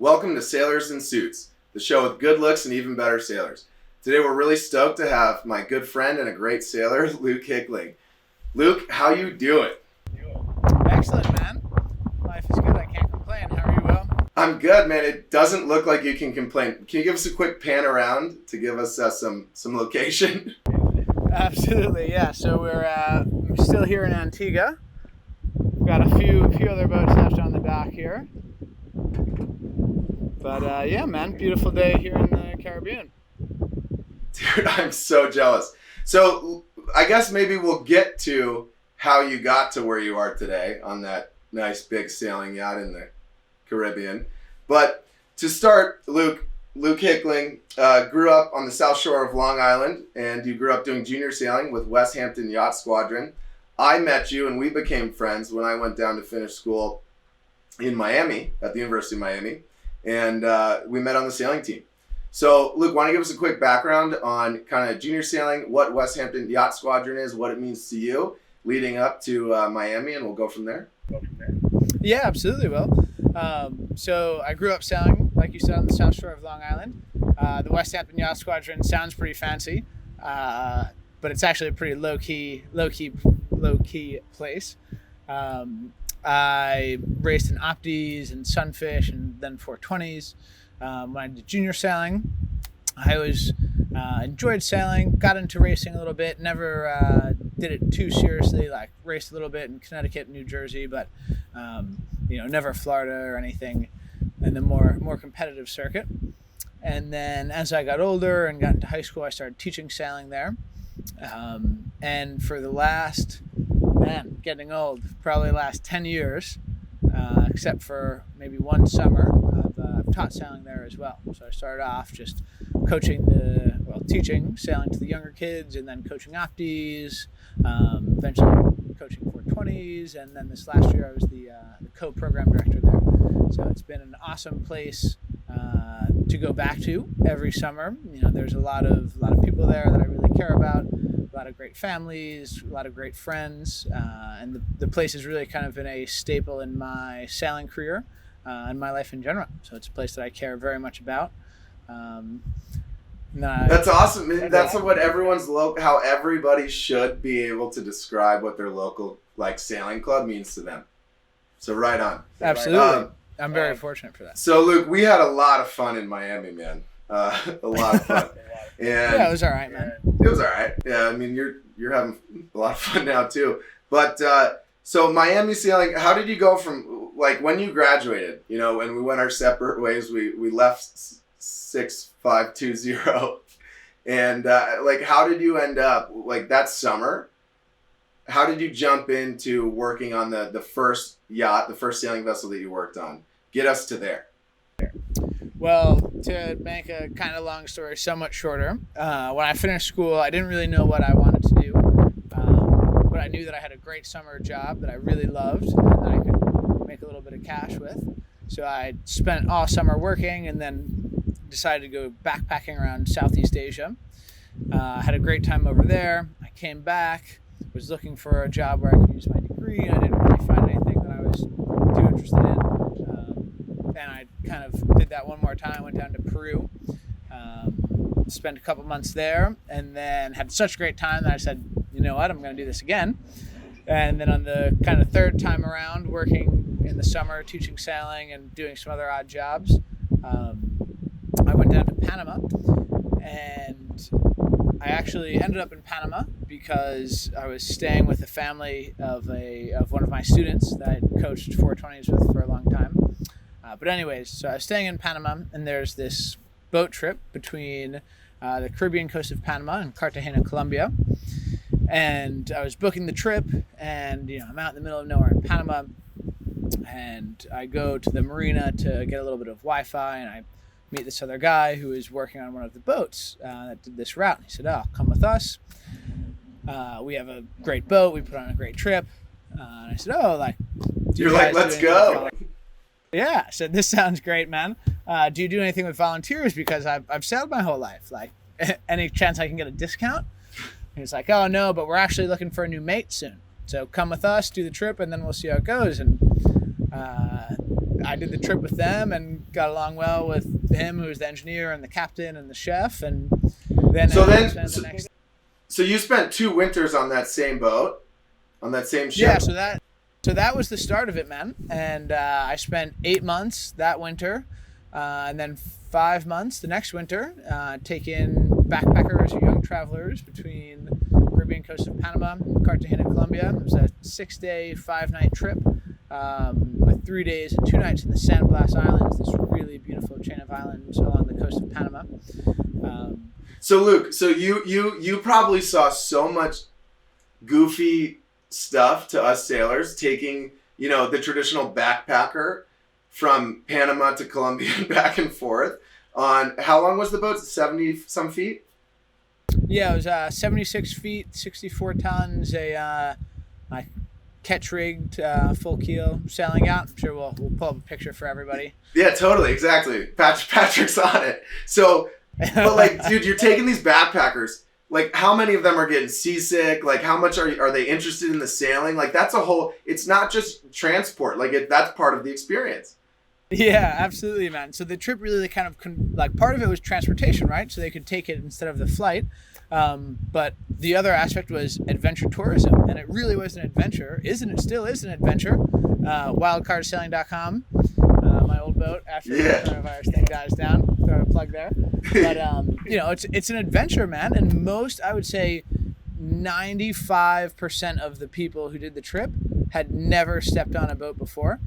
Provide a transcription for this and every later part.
Welcome to Sailors in Suits, the show with good looks and even better sailors. Today we're really stoked to have my good friend and a great sailor, Luke Hickling. Luke, how you doing? Excellent, man. Life is good. I can't complain. How are you, Will? I'm good, man. It doesn't look like you can complain. Can you give us a quick pan around to give us some location? Absolutely, yeah. So we're still here in Antigua. We've got a few other boats left on the dock here. But yeah, man, beautiful day here in the Caribbean. Dude, I'm so jealous. So I guess maybe we'll get to how you got to where you are today on that nice big sailing yacht in the Caribbean. But to start, Luke Hickling grew up on the south shore of Long Island, and you grew up doing junior sailing with West Hampton Yacht Squadron. I met you and we became friends when I went down to finish school in Miami, at the University of Miami, and we met on the sailing team. So, Luke, want to give us a quick background on kind of junior sailing, what West Hampton Yacht Squadron is, what it means to you, leading up to Miami, and we'll go from there? Yeah, absolutely, Will. So I grew up sailing, like you said, on the south shore of Long Island. The West Hampton Yacht Squadron sounds pretty fancy, but it's actually a pretty low-key place. I raced in Opties and Sunfish and then 420s. When I did junior sailing, I always enjoyed sailing, got into racing a little bit, never did it too seriously, like raced a little bit in Connecticut and New Jersey, but never Florida or anything in the more competitive circuit. And then as I got older and got into high school, I started teaching sailing there. And for the last, getting old, probably last 10 years, except for maybe one summer, I've taught sailing there as well. So I started off just teaching sailing to the younger kids, and then coaching Opties, eventually coaching 420s, and then this last year I was the co-program director there. So it's been an awesome place to go back to every summer. There's a lot of people there that I really care about, a lot of great families, a lot of great friends, and the place has really kind of been a staple in my sailing career and my life in general. So it's a place that I care very much about. That's awesome. That's what everyone's how everybody should be able to describe what their local sailing club means to them. So right on. Absolutely. I'm very fortunate for that. So Luke, we had a lot of fun in Miami, man. A lot of fun. And yeah, it was all right, man. It was all right. Yeah, I mean you're having a lot of fun now too. But so Miami sailing, how did you go from when you graduated? And we went our separate ways. We left 6520, and how did you end up that summer? How did you jump into working on the first yacht, the first sailing vessel that you worked on? Get us to there. Well, to make a kind of long story somewhat shorter, when I finished school, I didn't really know what I wanted to do, but I knew that I had a great summer job that I really loved and that I could make a little bit of cash with. So I spent all summer working and then decided to go backpacking around Southeast Asia. Had a great time over there. I came back, was looking for a job where I could use my degree, and I didn't really find anything that I was too interested in. And I kind of did that one more time, went down to Peru, spent a couple months there, and then had such a great time that I said, you know what, I'm going to do this again. And then on the kind of third time around, working in the summer, teaching sailing and doing some other odd jobs, I went down to Panama, and I actually ended up in Panama because I was staying with a family of one of my students that I coached 420s with for a long time. But anyways, so I was staying in Panama, and there's this boat trip between the Caribbean coast of Panama and Cartagena, Colombia. And I was booking the trip, and I'm out in the middle of nowhere in Panama, and I go to the marina to get a little bit of Wi-Fi, and I meet this other guy who is working on one of the boats that did this route. And he said, "Oh, come with us. We have a great boat. We put on a great trip." And I said, You're like, let's go. Yeah, I said, this sounds great, man. Do you do anything with volunteers? Because I've sailed my whole life. Any chance I can get a discount? And he's like, oh, no, but we're actually looking for a new mate soon. So come with us, do the trip, and then we'll see how it goes. And I did the trip with them and got along well with him, who was the engineer and the captain and the chef. And then so you spent 2 winters on that same boat, on that same ship. Yeah, so that was the start of it, man. And I spent 8 months that winter, and then 5 months the next winter, taking backpackers or young travelers between the Caribbean coast of Panama, Cartagena, Colombia. It was a 6-day, 5-night trip with 3 days and 2 nights in the San Blas Islands, this really beautiful chain of islands along the coast of Panama. So Luke, so you probably saw so much goofy stuff to us sailors, taking, the traditional backpacker from Panama to Colombia and back and forth. On how long was the boat? 70 some feet? Yeah, it was 76 feet, 64 tons, a catch rigged full keel sailing yacht. I'm sure we'll pull up a picture for everybody. Yeah, totally, exactly. Patrick's on it. So, but like, dude, you're taking these backpackers. Like, how many of them are getting seasick? Like, how much are they interested in the sailing? Like, that's a whole. It's not just transport. Like, that's part of the experience. Yeah, absolutely, man. So the trip really kind of part of it was transportation, right? So they could take it instead of the flight. But the other aspect was adventure tourism, and it really was an adventure. It still is an adventure. Wildcardsailing.com, my old boat after the coronavirus thing dies down. Throw a plug there. But it's an adventure, man. And I would say 95% of the people who did the trip had never stepped on a boat before.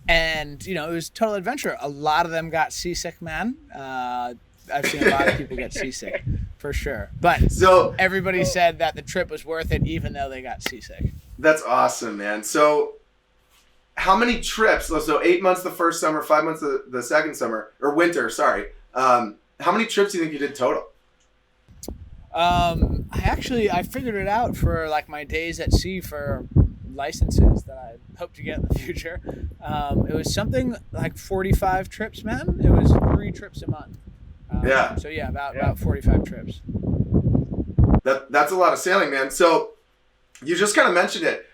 And, it was total adventure. A lot of them got seasick, man. I've seen a lot of people get seasick, for sure. But everybody said that the trip was worth it, even though they got seasick. That's awesome, man. So how many trips? So 8 months the first summer, 5 months the second summer, or winter, sorry. How many trips do you think you did total? I figured it out for like my days at sea for licenses that I hope to get in the future. It was something like 45 trips, man. It was 3 trips a month. So about 45 trips. That's a lot of sailing, man. So you just kind of mentioned it.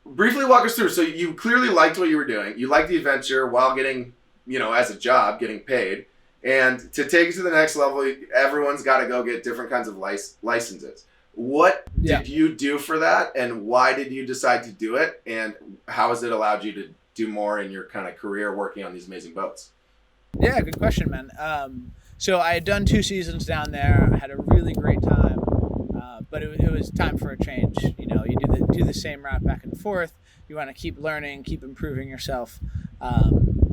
Briefly walk us through. So you clearly liked what you were doing. You liked the adventure while getting, as a job, getting paid. And to take it to the next level, everyone's got to go get different kinds of licenses. What did you do for that, and why did you decide to do it, and how has it allowed you to do more in your kind of career working on these amazing boats? Yeah, good question, man. So I had done 2 seasons down there. I had a really great time, but it was time for a change. You do the same route back and forth. You want to keep learning, keep improving yourself.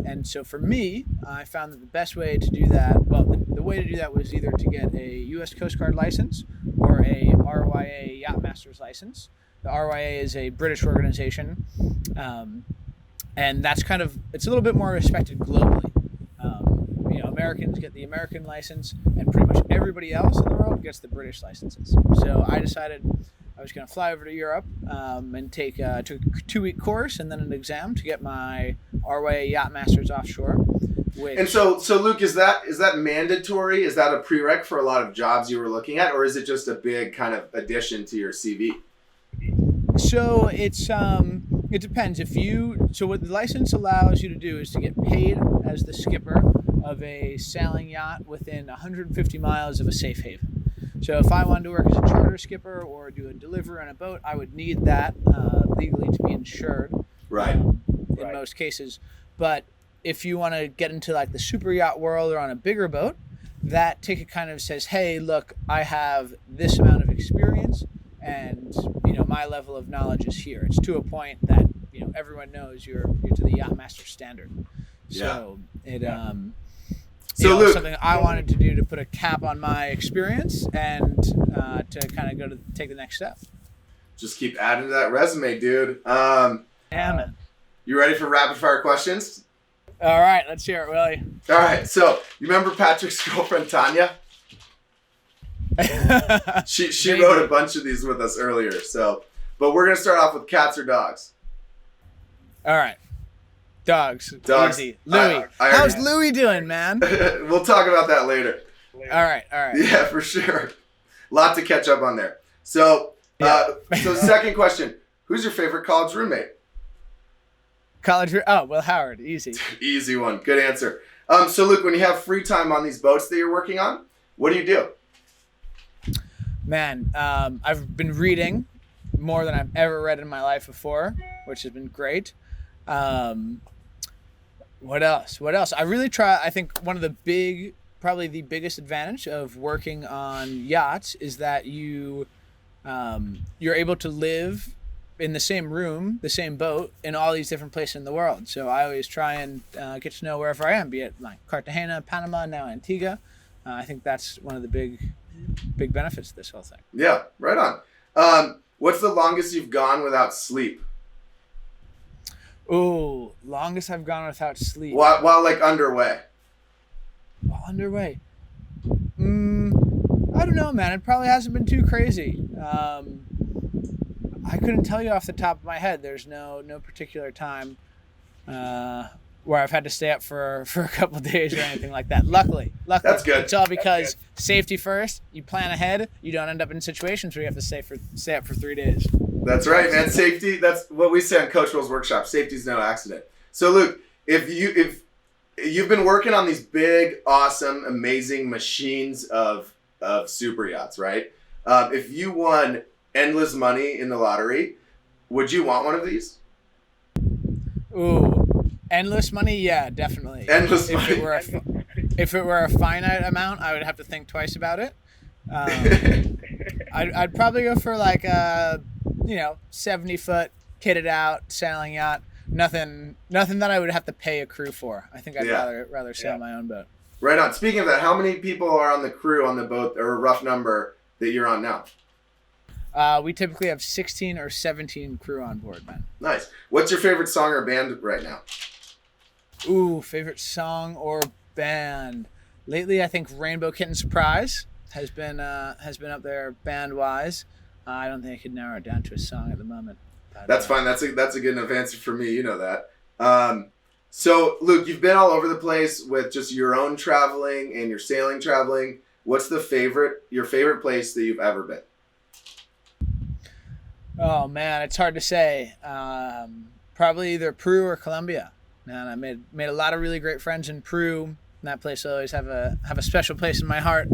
And so for me, I found that the best way to do that, the way to do that was either to get a U.S. Coast Guard license or a RYA Yacht Master's license. The RYA is a British organization, and that's it's a little bit more respected globally. Americans get the American license, and pretty much everybody else in the world gets the British licenses. So I decided I was going to fly over to Europe and took a 2-week course and then an exam to get my RYA Yacht Masters offshore. And so Luke, is that mandatory? Is that a prereq for a lot of jobs you were looking at, or is it just a big kind of addition to your CV? So it depends. So what the license allows you to do is to get paid as the skipper of a sailing yacht within 150 miles of a safe haven. So if I wanted to work as a charter skipper or do a delivery on a boat, I would need that legally to be insured. Right. In most cases. But if you want to get into like the super yacht world or on a bigger boat, that ticket kind of says, hey, look, I have this amount of experience and, my level of knowledge is here. It's to a point that, everyone knows you're to the Yacht Master standard. So Luke, something I wanted to do to put a cap on my experience and to kind of take the next step. Just keep adding to that resume, dude. Man. You ready for rapid fire questions? All right, let's hear it, Willie. All right, so you remember Patrick's girlfriend Tanya? She wrote a bunch of these with us earlier. But we're gonna start off with cats or dogs. All right. Dogs. Easy. Louie. How's Louie doing, man? We'll talk about that later. All right. Yeah, for sure. Lot to catch up on there. So, so second question: who's your favorite college roommate? College. Will Howard. Easy. Easy one. Good answer. So Luke, when you have free time on these boats that you're working on, what do you do? Man, I've been reading more than I've ever read in my life before, which has been great. What else? I really try. I think probably the biggest advantage of working on yachts is that you're able to live in the same room, the same boat, in all these different places in the world. So I always try and get to know wherever I am, be it like Cartagena, Panama, now Antigua. I think that's one of the big benefits of this whole thing. Yeah, right on. What's the longest you've gone without sleep? Oh, longest I've gone without sleep. While like underway. While underway. I don't know, man. It probably hasn't been too crazy. I couldn't tell you off the top of my head. There's no particular time where I've had to stay up for a couple of days or anything like that. Luckily. That's good. It's all because safety first. You plan ahead. You don't end up in situations where you have to stay up for 3 days. That's right, man. Safety. That's what we say on Coach Will's workshop. Safety's no accident. So Luke, if you've been working on these big, awesome, amazing machines of super yachts, right? If you won endless money in the lottery, would you want one of these? Ooh, endless money? Yeah, definitely. Endless money. If it were a finite amount, I would have to think twice about it. I'd probably go for like a 70-foot kitted out sailing yacht. Nothing that I would have to pay a crew for. I think I'd rather sail my own boat. Right on. Speaking of that, how many people are on the crew on the boat, or a rough number that you're on now? We typically have 16 or 17 crew on board, man. Nice. What's your favorite song or band right now? Ooh, favorite song or band? Lately, I think Rainbow Kitten Surprise has been up there band wise. I don't think I could narrow it down to a song at the moment. But, that's fine. That's a good enough answer for me. You know that. So Luke, you've been all over the place with just your own traveling and your sailing traveling. What's your favorite place that you've ever been? Oh man, it's hard to say. Probably either Peru or Colombia. Man, I made a lot of really great friends in Peru. And that place will always have a special place in my heart.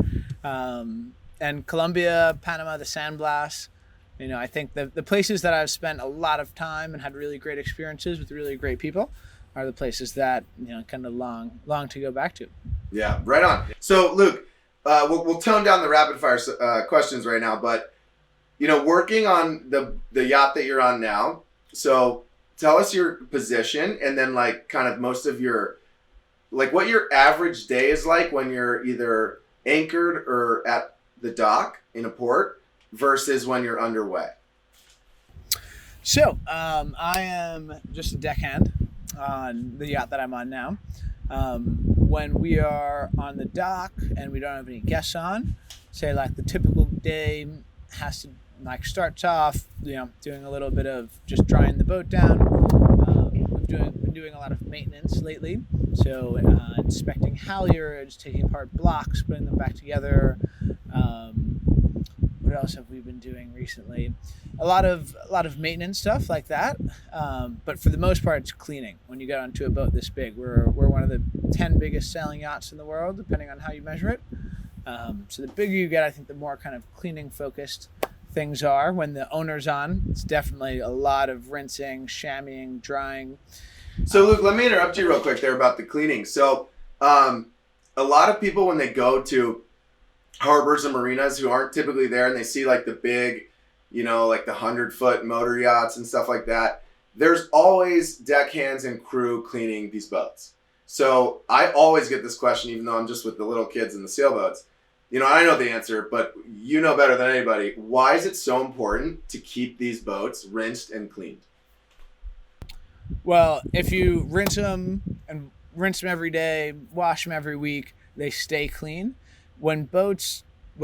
And Colombia, Panama, the Sandblast. I think the places that I've spent a lot of time and had really great experiences with really great people are the places that kind of long to go back to. Yeah, right on. So Luke, we'll tone down the rapid fire questions right now, but working on the yacht that you're on now. So tell us your position, and then like kind of most of your, like what your average day is like when you're either anchored or at the dock in a port versus when you're underway. So I am just a deckhand on the yacht that I'm on now. When we are on the dock and we don't have any guests on, say like the typical day has to starts off, doing a little bit of just drying the boat down. We've been doing a lot of maintenance lately, so inspecting halyards, taking apart blocks, putting them back together. What else have we been doing recently? A lot of maintenance stuff like that. But for the most part, it's cleaning. When you get onto a boat this big, we're one of the 10 biggest sailing yachts in the world, depending on how you measure it. So the bigger you get, I think the more kind of cleaning focused things are. When the owner's on, it's definitely a lot of rinsing, chamoising, drying. So Luke, let me interrupt you real quick there about the cleaning. So a lot of people, when they go to harbors and marinas who aren't typically there, and they see like the big, like the 100-foot motor yachts and stuff like that, there's always deckhands and crew cleaning these boats. So I always get this question, even though I'm just with the little kids in the sailboats. I know the answer, but you know better than anybody. Why is it so important to keep these boats rinsed and cleaned? Well, if you rinse them every day, wash them every week, they stay clean. When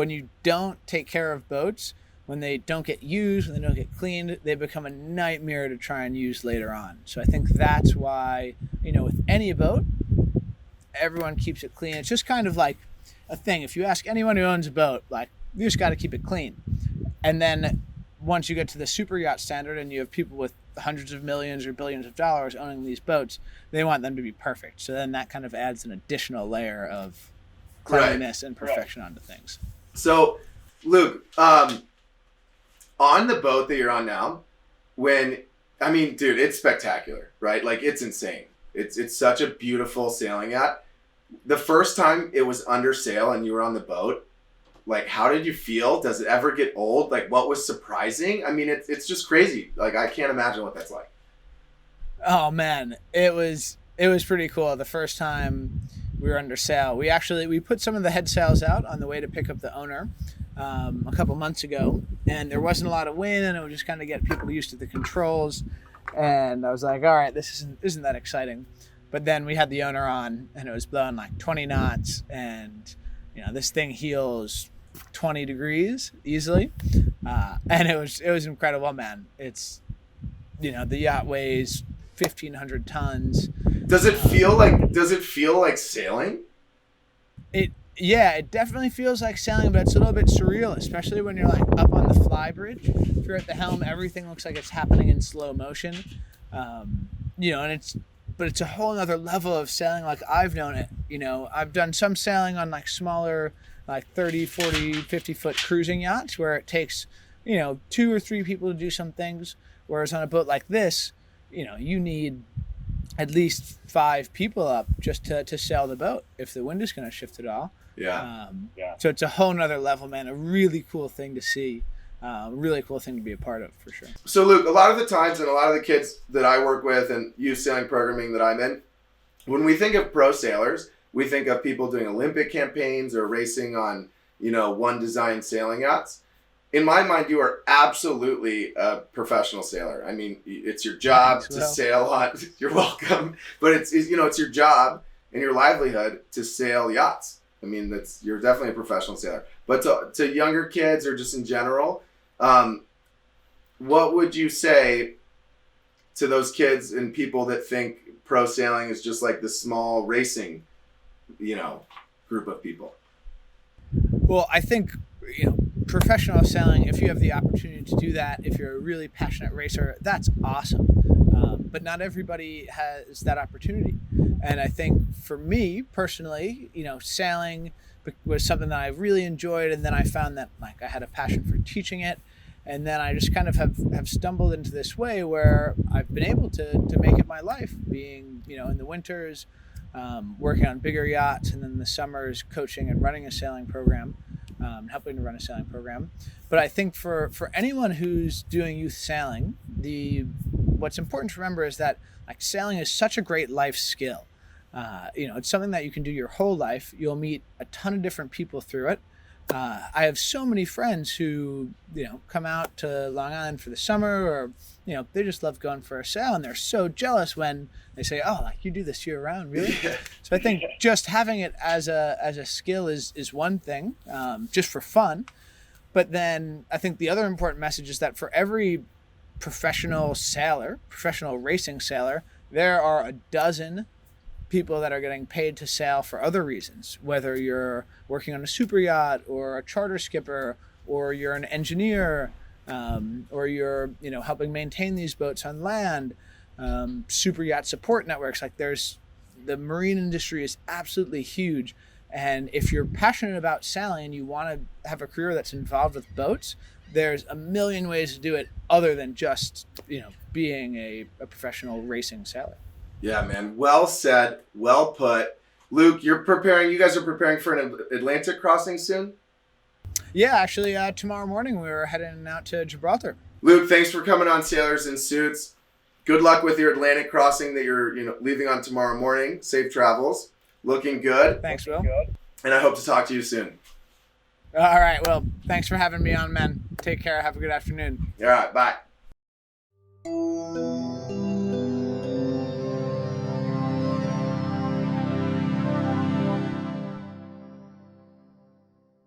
you don't take care of boats, when they don't get used, when they don't get cleaned, they become a nightmare to try and use later on. So I think that's why, with any boat, everyone keeps it clean. It's just kind of like a thing. If you ask anyone who owns a boat, like, you just got to keep it clean. And then once you get to the super yacht standard and you have people with hundreds of millions or billions of dollars owning these boats, they want them to be perfect. So then that kind of adds an additional layer of cleanliness and perfection onto things. So, Luke, on the boat that you're on now, dude, it's spectacular, right? Like, it's insane. It's such a beautiful sailing yacht. The first time it was under sail and you were on the boat, like, how did you feel? Does it ever get old? Like, what was surprising? I mean, it's just crazy. Like, I can't imagine what that's like. Oh man, it was pretty cool. The first time we were under sail, we put some of the head sails out on the way to pick up the owner a couple months ago, and there wasn't a lot of wind, and it would just kind of get people used to the controls. And I was like, all right, this isn't that exciting. But then we had the owner on, and it was blowing like 20 knots, and this thing heels 20 degrees easily, and it was incredible, man. It's the yacht weighs 1,500 tons. Does it feel like sailing? It definitely feels like sailing, but it's a little bit surreal, especially when you're like up on the fly bridge. If you're at the helm, everything looks like it's happening in slow motion. And it's a whole other level of sailing like I've known it. I've done some sailing on like smaller, like 30, 40, 50 foot cruising yachts where it takes, 2 or 3 people to do some things. Whereas on a boat like this, you need at least 5 people up just to sail the boat if the wind is going to shift at all. Yeah. So it's a whole nother level, man. A really cool thing to see. Really cool thing to be a part of, for sure. So, Luke, a lot of the times, and a lot of the kids that I work with and youth sailing programming that I'm in, when we think of pro sailors, we think of people doing Olympic campaigns or racing on, one design sailing yachts. In my mind, you are absolutely a professional sailor. I mean, it's your job to sail on. You're welcome. But it's your job and your livelihood to sail yachts. I mean, you're definitely a professional sailor. But to younger kids or just in general, what would you say to those kids and people that think pro sailing is just like the small racing, group of people? Well, I think, professional sailing, if you have the opportunity to do that, if you're a really passionate racer, that's awesome. But not everybody has that opportunity. And I think for me personally, sailing was something that I really enjoyed. And then I found that like I had a passion for teaching it. And then I just kind of have stumbled into this way where I've been able to make it my life, being, in the winters, working on bigger yachts, and then the summers coaching and running a sailing program, helping to run a sailing program. But I think for anyone who's doing youth sailing, what's important to remember is that like sailing is such a great life skill. It's something that you can do your whole life. You'll meet a ton of different people through it. I have so many friends who, come out to Long Island for the summer, or, they just love going for a sail, and they're so jealous when they say, oh, like you do this year round, really? Yeah. So I think just having it as a skill is one thing, just for fun. But then I think the other important message is that for every professional racing sailor, there are a dozen people that are getting paid to sail for other reasons, whether you're working on a super yacht or a charter skipper, or you're an engineer, or you're helping maintain these boats on land, super yacht support networks. Like the marine industry is absolutely huge, and if you're passionate about sailing and you want to have a career that's involved with boats, there's a million ways to do it other than just being a professional racing sailor. Yeah, man. Well said. Well put. Luke, you guys are preparing for an Atlantic crossing soon? Yeah, actually, tomorrow morning we were heading out to Gibraltar. Luke, thanks for coming on Sailors in Suits. Good luck with your Atlantic crossing that you're leaving on tomorrow morning. Safe travels. Looking good. Thanks, Will. And I hope to talk to you soon. All right, well, thanks for having me on, man. Take care. Have a good afternoon. All right, bye.